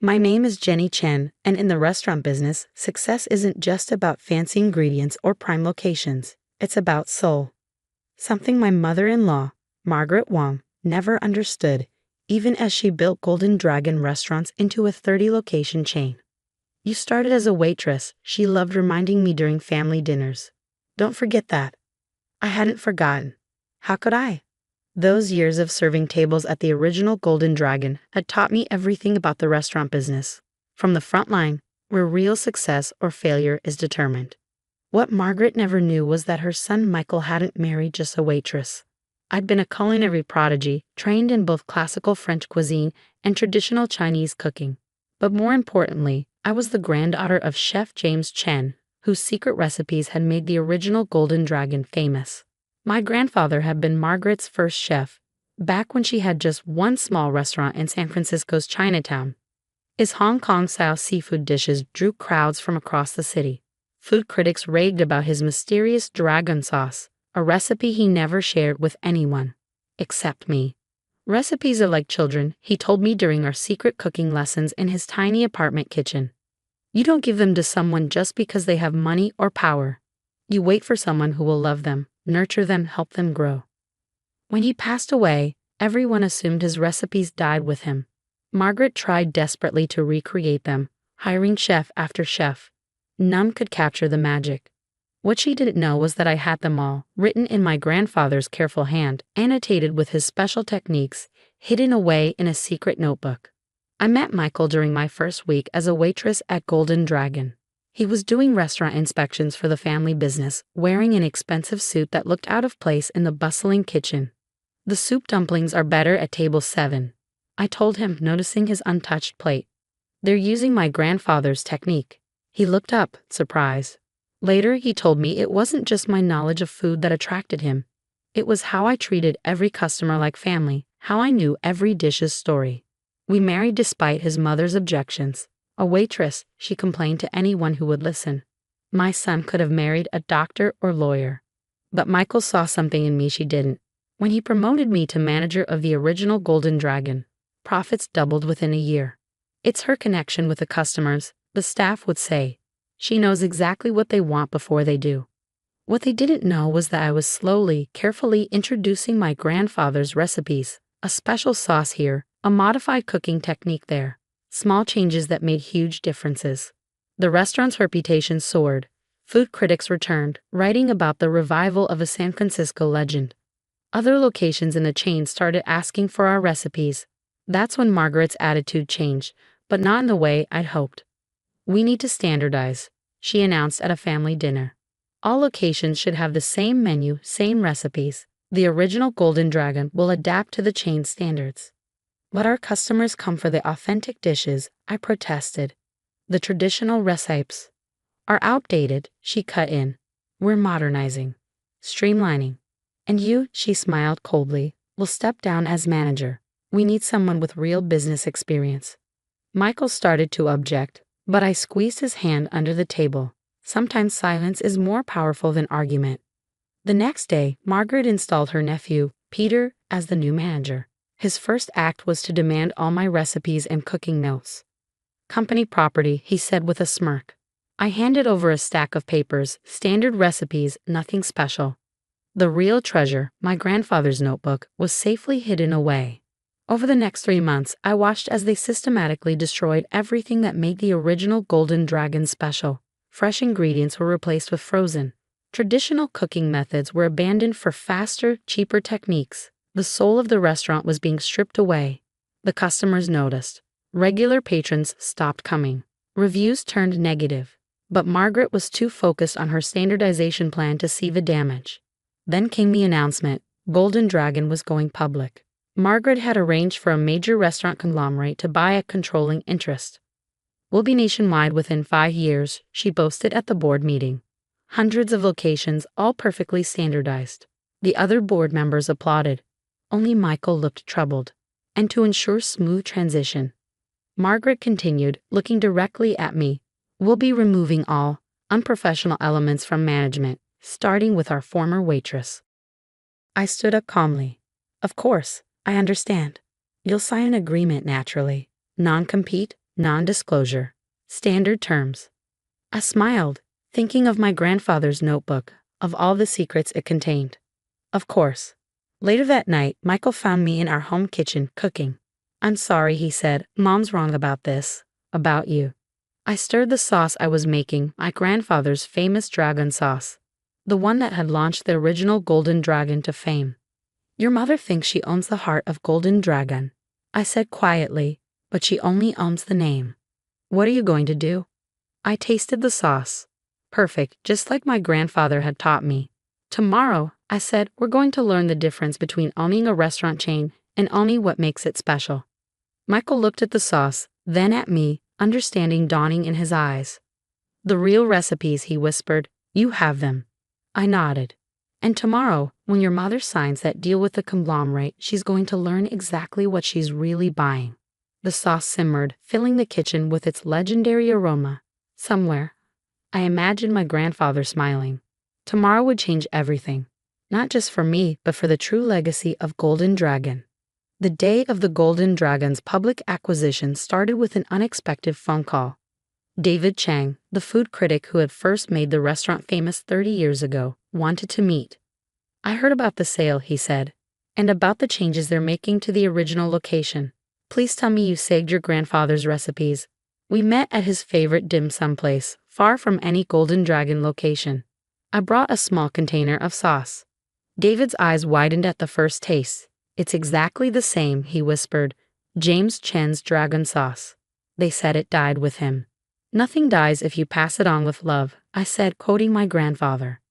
My name is Jenny Chen, and in the restaurant business, success isn't just about fancy ingredients or prime locations. It's about soul. Something my mother-in-law, Margaret Wong, never understood, even as she built Golden Dragon restaurants into a 30-location chain. You started as a waitress, she loved reminding me during family dinners. Don't forget that. I hadn't forgotten. How could I? Those years of serving tables at the original Golden Dragon had taught me everything about the restaurant business, from the front line, where real success or failure is determined. What Margaret never knew was that her son Michael hadn't married just a waitress. I'd been a culinary prodigy, trained in both classical French cuisine and traditional Chinese cooking. But more importantly, I was the granddaughter of Chef James Chen, whose secret recipes had made the original Golden Dragon famous. My grandfather had been Margaret's first chef, back when she had just one small restaurant in San Francisco's Chinatown. His Hong Kong-style seafood dishes drew crowds from across the city. Food critics raved about his mysterious dragon sauce, a recipe he never shared with anyone, except me. Recipes are like children, he told me during our secret cooking lessons in his tiny apartment kitchen. You don't give them to someone just because they have money or power. You wait for someone who will love them, nurture them, help them grow. When he passed away, everyone assumed his recipes died with him. Margaret tried desperately to recreate them, hiring chef after chef. None could capture the magic. What she didn't know was that I had them all, written in my grandfather's careful hand, annotated with his special techniques, hidden away in a secret notebook. I met Michael during my first week as a waitress at Golden Dragon. He was doing restaurant inspections for the family business, wearing an expensive suit that looked out of place in the bustling kitchen. The soup dumplings are better at table 7, I told him, noticing his untouched plate. They're using my grandfather's technique. He looked up, surprised. Later, he told me it wasn't just my knowledge of food that attracted him. It was how I treated every customer like family, how I knew every dish's story. We married despite his mother's objections. A waitress, she complained to anyone who would listen. My son could have married a doctor or lawyer. But Michael saw something in me she didn't. When he promoted me to manager of the original Golden Dragon, profits doubled within a year. It's her connection with the customers, the staff would say. She knows exactly what they want before they do. What they didn't know was that I was slowly, carefully introducing my grandfather's recipes, a special sauce here, a modified cooking technique there. Small changes that made huge differences. The restaurant's reputation soared. Food critics returned, writing about the revival of a San Francisco legend. Other locations in the chain started asking for our recipes. That's when Margaret's attitude changed, but not in the way I'd hoped. We need to standardize, she announced at a family dinner. All locations should have the same menu, same recipes. The original Golden Dragon will adapt to the chain standards. But our customers come for the authentic dishes, I protested. The traditional recipes are outdated, she cut in. We're modernizing, streamlining. And you, she smiled coldly, will step down as manager. We need someone with real business experience. Michael started to object, but I squeezed his hand under the table. Sometimes silence is more powerful than argument. The next day, Margaret installed her nephew, Peter, as the new manager. His first act was to demand all my recipes and cooking notes. Company property, he said with a smirk. I handed over a stack of papers, standard recipes, nothing special. The real treasure, my grandfather's notebook, was safely hidden away. Over the next 3 months, I watched as they systematically destroyed everything that made the original Golden Dragon special. Fresh ingredients were replaced with frozen. Traditional cooking methods were abandoned for faster, cheaper techniques. The soul of the restaurant was being stripped away. The customers noticed. Regular patrons stopped coming. Reviews turned negative. But Margaret was too focused on her standardization plan to see the damage. Then came the announcement. Golden Dragon was going public. Margaret had arranged for a major restaurant conglomerate to buy a controlling interest. We'll be nationwide within 5 years, she boasted at the board meeting. Hundreds of locations, all perfectly standardized. The other board members applauded. Only Michael looked troubled. And to ensure smooth transition, Margaret continued, looking directly at me. We'll be removing all unprofessional elements from management, starting with our former waitress. I stood up calmly. Of course, I understand. You'll sign an agreement naturally. Non-compete, Non-disclosure. Standard terms. I smiled, thinking of my grandfather's notebook, of all the secrets it contained. Of course. Later that night, Michael found me in our home kitchen cooking. "I'm sorry," he said. "Mom's wrong about this. About you." I stirred the sauce I was making, my grandfather's famous dragon sauce. The one that had launched the original Golden Dragon to fame. "Your mother thinks she owns the heart of Golden Dragon," I said quietly, "but she only owns the name." "What are you going to do?" I tasted the sauce. Perfect, just like my grandfather had taught me. "Tomorrow," I said, "we're going to learn the difference between owning a restaurant chain and owning what makes it special." Michael looked at the sauce, then at me, understanding dawning in his eyes. "The real recipes," he whispered. "You have them." I nodded. "And tomorrow, when your mother signs that deal with the conglomerate, she's going to learn exactly what she's really buying." The sauce simmered, filling the kitchen with its legendary aroma. Somewhere, I imagined my grandfather smiling. Tomorrow would change everything. Not just for me, but for the true legacy of Golden Dragon. The day of the Golden Dragon's public acquisition started with an unexpected phone call. David Chang, the food critic who had first made the restaurant famous 30 years ago, wanted to meet. "I heard about the sale," he said, "and about the changes they're making to the original location. Please tell me you saved your grandfather's recipes." We met at his favorite dim sum place, far from any Golden Dragon location. I brought a small container of sauce. David's eyes widened at the first taste. "It's exactly the same," he whispered. "James Chen's dragon sauce." They said it died with him. "Nothing dies if you pass it on with love," I said, quoting my grandfather.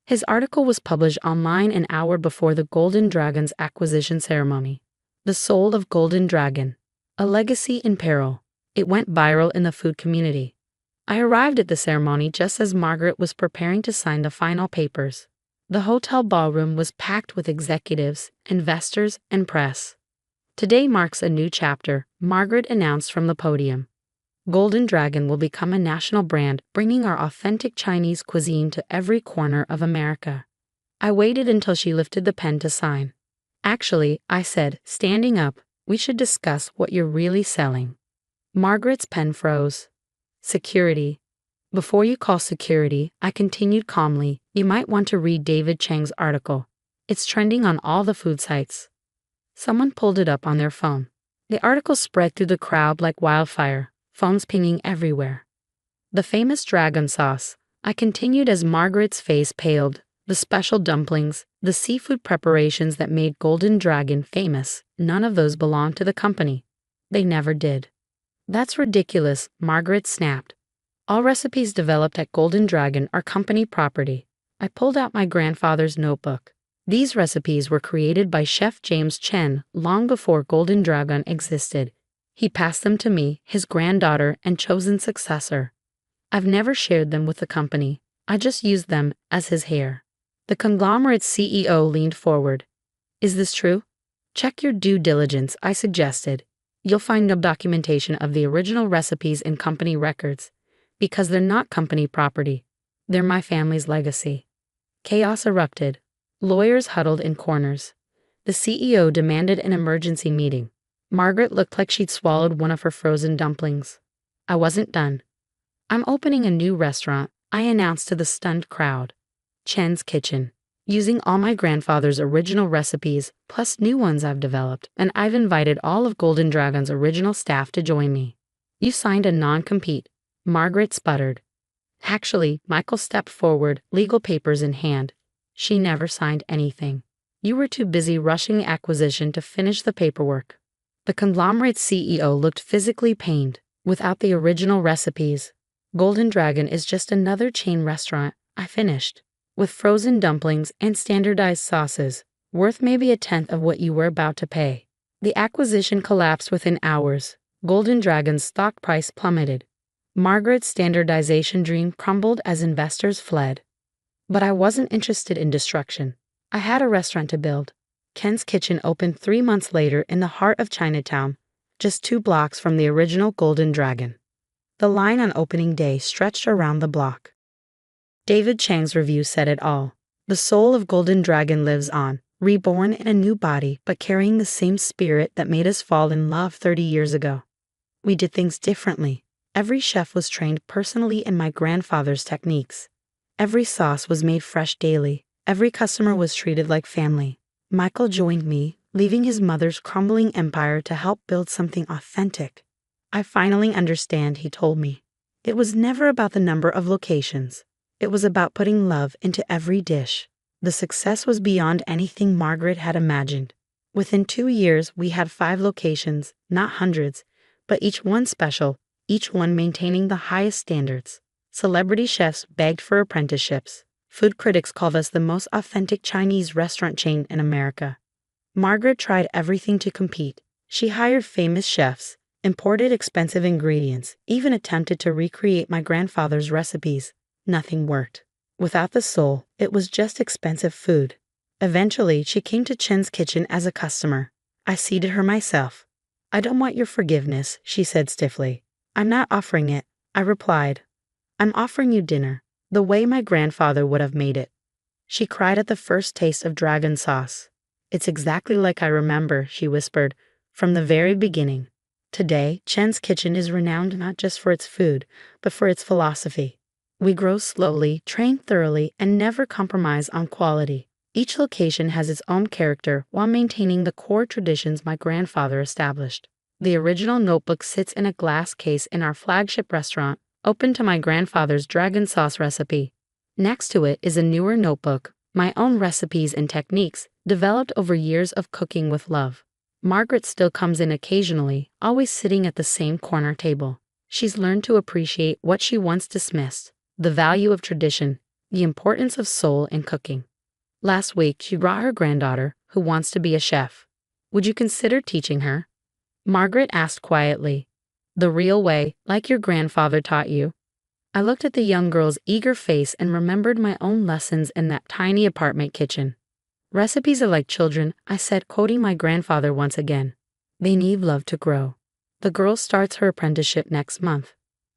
His article was published online an hour before the Golden Dragon's acquisition ceremony. "The Soul of Golden Dragon, a Legacy in Peril." It went viral in the food community. I arrived at the ceremony just as Margaret was preparing to sign the final papers. The hotel ballroom was packed with executives, investors, and press. "Today marks a new chapter," Margaret announced from the podium. "Golden Dragon will become a national brand, bringing our authentic Chinese cuisine to every corner of America." I waited until she lifted the pen to sign. "Actually," I said, standing up, "we should discuss what you're really selling." Margaret's pen froze. "Security." "Before you call security," I continued calmly, "you might want to read David Chang's article. It's trending on all the food sites." Someone pulled it up on their phone. The article spread through the crowd like wildfire, phones pinging everywhere. "The famous dragon sauce," I continued as Margaret's face paled. "The special dumplings, the seafood preparations that made Golden Dragon famous, none of those belong to the company. They never did." "That's ridiculous," Margaret snapped. "All recipes developed at Golden Dragon are company property." I pulled out my grandfather's notebook. "These recipes were created by Chef James Chen long before Golden Dragon existed. He passed them to me, his granddaughter and chosen successor. I've never shared them with the company. I just used them as his heir." The conglomerate's CEO leaned forward. "Is this true?" "Check your due diligence," I suggested. "You'll find no documentation of the original recipes in company records, because they're not company property. They're my family's legacy." Chaos erupted. Lawyers huddled in corners. The CEO demanded an emergency meeting. Margaret looked like she'd swallowed one of her frozen dumplings. I wasn't done. "I'm opening a new restaurant," I announced to the stunned crowd. "Chen's Kitchen. Using all my grandfather's original recipes, plus new ones I've developed, and I've invited all of Golden Dragon's original staff to join me." "You signed a non-compete," Margaret sputtered. Actually, Michael stepped forward, legal papers in hand. "She never signed anything. You were too busy rushing the acquisition to finish the paperwork." The conglomerate's CEO looked physically pained. "Without the original recipes, Golden Dragon is just another chain restaurant," I finished. "With frozen dumplings and standardized sauces, worth maybe a tenth of what you were about to pay." The acquisition collapsed within hours. Golden Dragon's stock price plummeted. Margaret's standardization dream crumbled as investors fled. But I wasn't interested in destruction. I had a restaurant to build. Ken's Kitchen opened 3 months later in the heart of Chinatown, just 2 blocks from the original Golden Dragon. The line on opening day stretched around the block. David Chang's review said it all. "The soul of Golden Dragon lives on, reborn in a new body but carrying the same spirit that made us fall in love 30 years ago." We did things differently. Every chef was trained personally in my grandfather's techniques. Every sauce was made fresh daily. Every customer was treated like family. Michael joined me, leaving his mother's crumbling empire to help build something authentic. I finally understand, he told me. It was never about the number of locations. It was about putting love into every dish. The success was beyond anything Margaret had imagined. Within 2 years, we had 5 locations, not hundreds, but each one special, each one maintaining the highest standards. Celebrity chefs begged for apprenticeships. Food critics called us the most authentic Chinese restaurant chain in America. Margaret tried everything to compete. She hired famous chefs, imported expensive ingredients, even attempted to recreate my grandfather's recipes. Nothing worked. Without the soul, it was just expensive food. Eventually, she came to Chen's kitchen as a customer. I seated her myself. "I don't want your forgiveness," she said stiffly. "I'm not offering it," I replied. "I'm offering you dinner, the way my grandfather would have made it." She cried at the first taste of dragon sauce. "It's exactly like I remember," she whispered, "from the very beginning." Today, Chen's kitchen is renowned not just for its food, but for its philosophy. We grow slowly, train thoroughly, and never compromise on quality. Each location has its own character while maintaining the core traditions my grandfather established. The original notebook sits in a glass case in our flagship restaurant, open to my grandfather's dragon sauce recipe. Next to it is a newer notebook, my own recipes and techniques, developed over years of cooking with love. Margaret still comes in occasionally, always sitting at the same corner table. She's learned to appreciate what she once dismissed, the value of tradition, the importance of soul in cooking. Last week, she brought her granddaughter, who wants to be a chef. "Would you consider teaching her?" Margaret asked quietly. "The real way, like your grandfather taught you." I looked at the young girl's eager face and remembered my own lessons in that tiny apartment kitchen. "Recipes are like children," I said, quoting my grandfather once again. "They need love to grow." The girl starts her apprenticeship next month.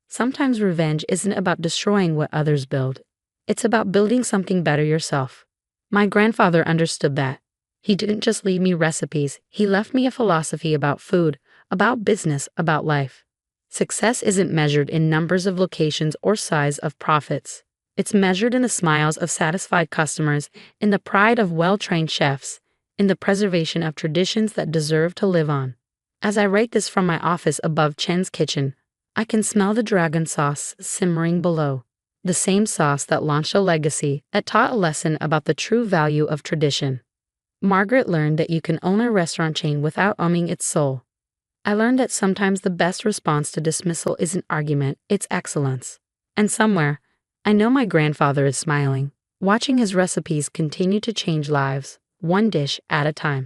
Sometimes revenge isn't about destroying what others build. It's about building something better yourself. My grandfather understood that. He didn't just leave me recipes, he left me a philosophy about food, about business, about life. Success isn't measured in numbers of locations or size of profits. It's measured in the smiles of satisfied customers, in the pride of well-trained chefs, in the preservation of traditions that deserve to live on. As I write this from my office above Chen's kitchen, I can smell the dragon sauce simmering below. The same sauce that launched a legacy, that taught a lesson about the true value of tradition. Margaret learned that you can own a restaurant chain without owning its soul. I learned that sometimes the best response to dismissal isn't argument, it's excellence. And somewhere, I know my grandfather is smiling, watching his recipes continue to change lives, one dish at a time.